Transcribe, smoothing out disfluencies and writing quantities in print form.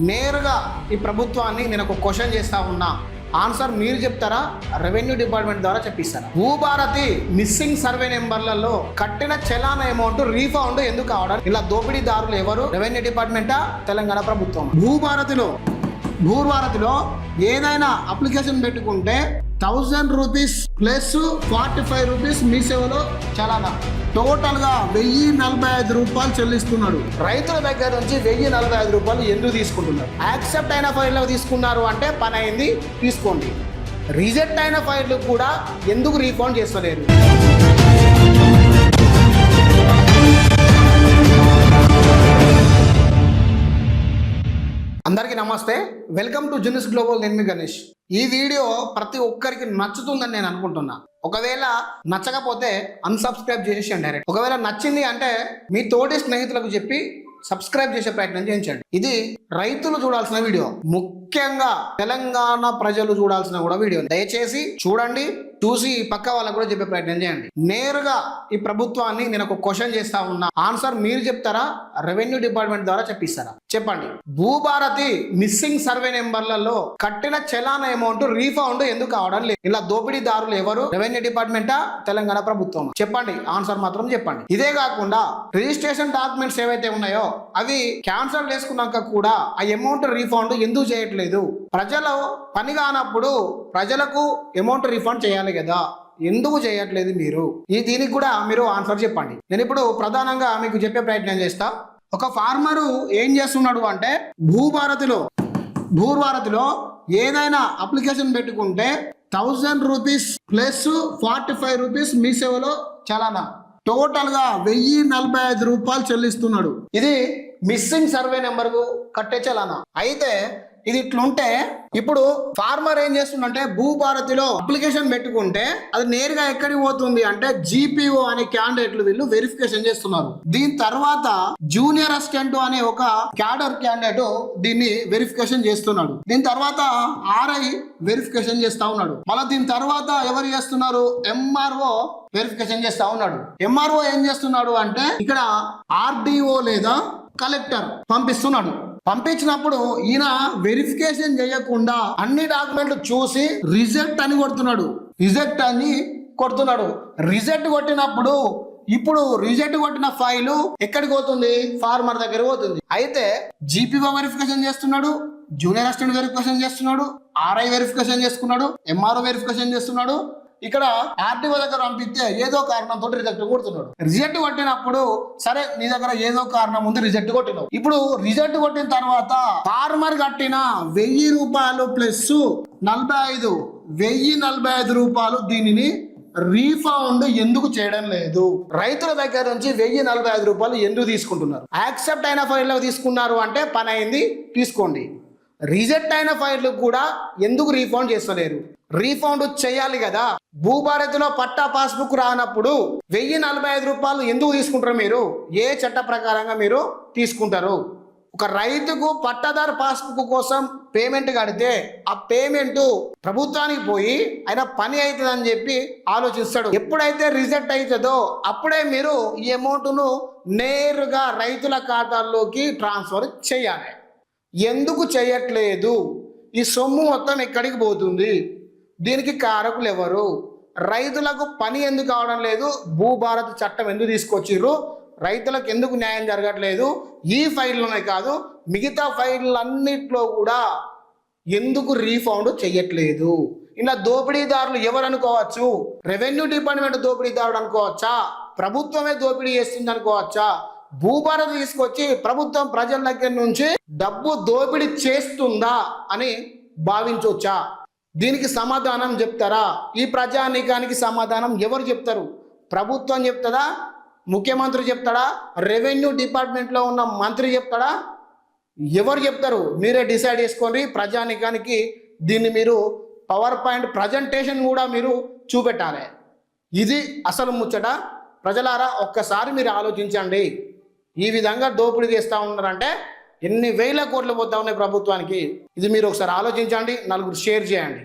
నేరుగా ఈ ప్రభుత్వాన్ని నేను ఒక క్వశ్చన్ చేస్తా ఉన్నా, ఆన్సర్ మీరు చెప్తారా, రెవెన్యూ డిపార్ట్మెంట్ ద్వారా చెప్పిస్తారా? భూభారతి మిస్సింగ్ సర్వే నెంబర్లలో కట్టిన చలాన అమౌంట్ రీఫండ్ ఎందుకు కావడం? ఇలా దోపిడీదారులు ఎవరు? రెవెన్యూ డిపార్ట్మెంటా, తెలంగాణ ప్రభుత్వం? భూభారతిలో ఏదైనా అప్లికేషన్ పెట్టుకుంటే 1000 రూపీస్ ప్లస్ 45 రూపీస్ మీ సేవలో చలానా, టోటల్ గా 1045 రూపాయలు చెల్లిస్తున్నాడు. రైతుల దగ్గర నుంచి 1045 రూపాయలు ఎందుకు తీసుకుంటున్నారు? యాక్సెప్ట్ అయిన ఫైల్లో తీసుకున్నారు అంటే పని అయింది, తీసుకోండి. రిజెక్ట్ అయిన ఫైళ్ళు కూడా ఎందుకు రీఫండ్ చేస్తలేరు? అందరికీ నమస్తే, వెల్కమ్ టు జినిస్ గ్లోబల్. నేను మీ గణేష్. ఈ వీడియో ప్రతి ఒక్కరికి నచ్చుతుందని నేను అనుకుంటున్నా. ఒకవేళ నచ్చకపోతే అన్సబ్స్క్రైబ్ చేసేయండి డైరెక్ట్. ఒకవేళ నచ్చింది అంటే మీ తోటి స్నేహితులకు చెప్పి సబ్స్క్రైబ్ చేసే ప్రయత్నం చేయించండి. ఇది రైతులు చూడాల్సిన వీడియో, ముఖ్యంగా తెలంగాణ ప్రజలు చూడాల్సిన కూడా వీడియో. దయచేసి చూడండి, చూసి పక్క వాళ్ళకు కూడా చెప్పే ప్రయత్నం చేయండి. నేరుగా ఈ ప్రభుత్వాన్ని నేను ఒక క్వశ్చన్ చేస్తా ఉన్నా, ఆన్సర్ మీరు చెప్తారా, రెవెన్యూ డిపార్ట్మెంట్ ద్వారా చెప్పిస్తారా? చెప్పండి. భూభారతి మిస్సింగ్ సర్వే నెంబర్లలో కట్టిన చలాన అమౌంట్ రీఫండ్ ఎందుకు కావడం లేదు? ఇలా దోపిడీదారులు ఎవరు? రెవెన్యూ డిపార్ట్మెంటా, తెలంగాణ ప్రభుత్వం? చెప్పండి, ఆన్సర్ మాత్రం చెప్పండి. ఇదే కాకుండా రిజిస్ట్రేషన్ డాక్యుమెంట్స్ ఏవైతే ఉన్నాయో అవి క్యాన్సల్ చేసుకున్నాక కూడా ఆ అమౌంట్ రీఫండ్ ఎందుకు చేయట్లేదు? ప్రజలు పని కానప్పుడు ప్రజలకు అమౌంట్ రీఫండ్ చేయాలి కదా, ఎందుకు చేయట్లేదు మీరు? దీనికి కూడా మీరు ఆన్సర్ చెప్పండి. నేను ఇప్పుడు ప్రధానంగా మీకు చెప్పే ప్రయత్నం చేస్తా. ఒక ఫార్మరు ఏం చేస్తున్నాడు అంటే, భూభారతిలో ఏదైనా అప్లికేషన్ పెట్టుకుంటే 1000 రూపీస్ ప్లస్ 45 రూపీస్ మీ సేవలో చలానా, టోటల్ గా 1045 రూపాయలు చెల్లిస్తున్నాడు. ఇది మిస్సింగ్ సర్వే నెంబర్ కు కట్టే చలానా. అయితే ఇది ఇట్లుంటే ఇప్పుడు ఫార్మర్ ఏం చేస్తుందంటే, భూభారతిలో అప్లికేషన్ పెట్టుకుంటే అది నేరుగా ఎక్కడికి పోతుంది అంటే GPO అనే క్యాండిడేట్లు వీళ్ళు వెరిఫికేషన్ చేస్తున్నారు. దీని తర్వాత జూనియర్ అసిస్టెంట్ అనే ఒక క్యాడర్ క్యాండిడేట్ దీన్ని వెరిఫికేషన్ చేస్తున్నాడు. దీని తర్వాత RI వెరిఫికేషన్ చేస్తా ఉన్నాడు. మళ్ళీ దీని తర్వాత ఎవరు చేస్తున్నారు? MRO వెరిఫికేషన్ చేస్తా ఉన్నాడు. MRO ఏం చేస్తున్నాడు అంటే, ఇక్కడ RDO లేదా కలెక్టర్ పంపిస్తున్నాడు. పంపించినప్పుడు ఈయన వెరిఫికేషన్ చేయకుండా అన్ని డాక్యుమెంట్లు చూసి రిజెక్ట్ అని కొడుతున్నాడు. రిజెక్ట్ కొట్టినప్పుడు ఇప్పుడు రిజెక్ట్ కొట్టిన ఫైలు ఎక్కడికి పోతుంది? ఫార్మర్ దగ్గర పోతుంది. అయితే GPO వెరిఫికేషన్ చేస్తున్నాడు, జూనియర్ అసిస్టెంట్ వెరిఫికేషన్ చేస్తున్నాడు, RI వెరిఫికేషన్ చేసుకున్నాడు, MRO వెరిఫికేషన్ చేస్తున్నాడు. ఇక్కడ RDO దగ్గర పంపిస్తే ఏదో కారణంతో రిజెక్ట్ కొడుతున్నాడు. రిజెక్ట్ కొట్టినప్పుడు సరే, నీ దగ్గర ఏదో కారణం ఉంది, రిజెక్ట్ కొట్టినావు. ఇప్పుడు రిజెక్ట్ కొట్టిన తర్వాత ఫార్మర్ కట్టిన 1000 రూపాయలు ప్లస్ 1045 రూపాయలు దీనిని రీఫండ్ ఎందుకు చేయడం లేదు? రైతుల దగ్గర నుంచి 1045 రూపాయలు ఎందుకు తీసుకుంటున్నారు? యాక్సెప్ట్ అయిన ఫైల్లో తీసుకున్నారు అంటే పని అయింది, తీసుకోండి. రిజెక్ట్ అయిన ఫైళ్ళు కూడా ఎందుకు రీఫండ్ చేస్తలేరు? రీఫండ్ చేయాలి కదా. భూభారతిలో పట్టా పాస్బుక్ రానప్పుడు 1045 రూపాయలు ఎందుకు తీసుకుంటారు మీరు? ఏ చట్ట ప్రకారంగా మీరు తీసుకుంటారు? ఒక రైతుకు పట్టాదారు పాస్బుక్ కోసం పేమెంట్ కడితే ఆ పేమెంట్ ప్రభుత్వానికి పోయి ఆయన పని అవుతుందని చెప్పి ఆలోచిస్తాడు. ఎప్పుడైతే రిజెక్ట్ అవుతుందో అప్పుడే మీరు ఈ అమౌంట్ను నేరుగా రైతుల ఖాతాల్లోకి ట్రాన్స్ఫర్ చేయాలి. ఎందుకు చేయట్లేదు? ఈ సొమ్ము మొత్తం ఎక్కడికి పోతుంది? దీనికి కారకులు ఎవరు? రైతులకు పని ఎందుకు కావడం లేదు? భూభారతి చట్టం ఎందుకు తీసుకొచ్చిర్రు? రైతులకు ఎందుకు న్యాయం జరగట్లేదు? ఈ ఫైల్లోనే కాదు, మిగతా ఫైళ్ళన్నిట్లో కూడా ఎందుకు రీఫండ్ చెయ్యట్లేదు? ఇలా దోపిడీదారులు ఎవరు అనుకోవచ్చు? రెవెన్యూ డిపార్ట్మెంట్ దోపిడీదారుడు అనుకోవచ్చా? ప్రభుత్వమే దోపిడీ చేస్తుంది అనుకోవచ్చా? భూభారతి తీసుకొచ్చి ప్రభుత్వం ప్రజల దగ్గర నుంచి డబ్బు దోపిడీ చేస్తుందా అని భావించవచ్చా? దీనికి సమాధానం చెప్తారా? ఈ ప్రజానీకానికి సమాధానం ఎవరు చెప్తారు? ప్రభుత్వం చెప్తాడా? ముఖ్యమంత్రి చెప్తాడా? రెవెన్యూ డిపార్ట్మెంట్లో ఉన్న మంత్రి చెప్తాడా? ఎవరు చెప్తారు? మీరే డిసైడ్ చేసుకోండి. ప్రజానీకానికి దీన్ని మీరు పవర్ పాయింట్ ప్రజెంటేషన్ కూడా మీరు చూపెట్టాలి. ఇది అసలు ముచ్చట. ప్రజలారా, ఒక్కసారి మీరు ఆలోచించండి. ఈ విధంగా దోపిడీ చేస్తూ ఉన్నారంటే ఎన్ని వేల కోట్లు పోతా ఉన్నాయి ప్రభుత్వానికి. ఇది మీరు ఒకసారి ఆలోచించండి, నలుగురు షేర్ చేయండి.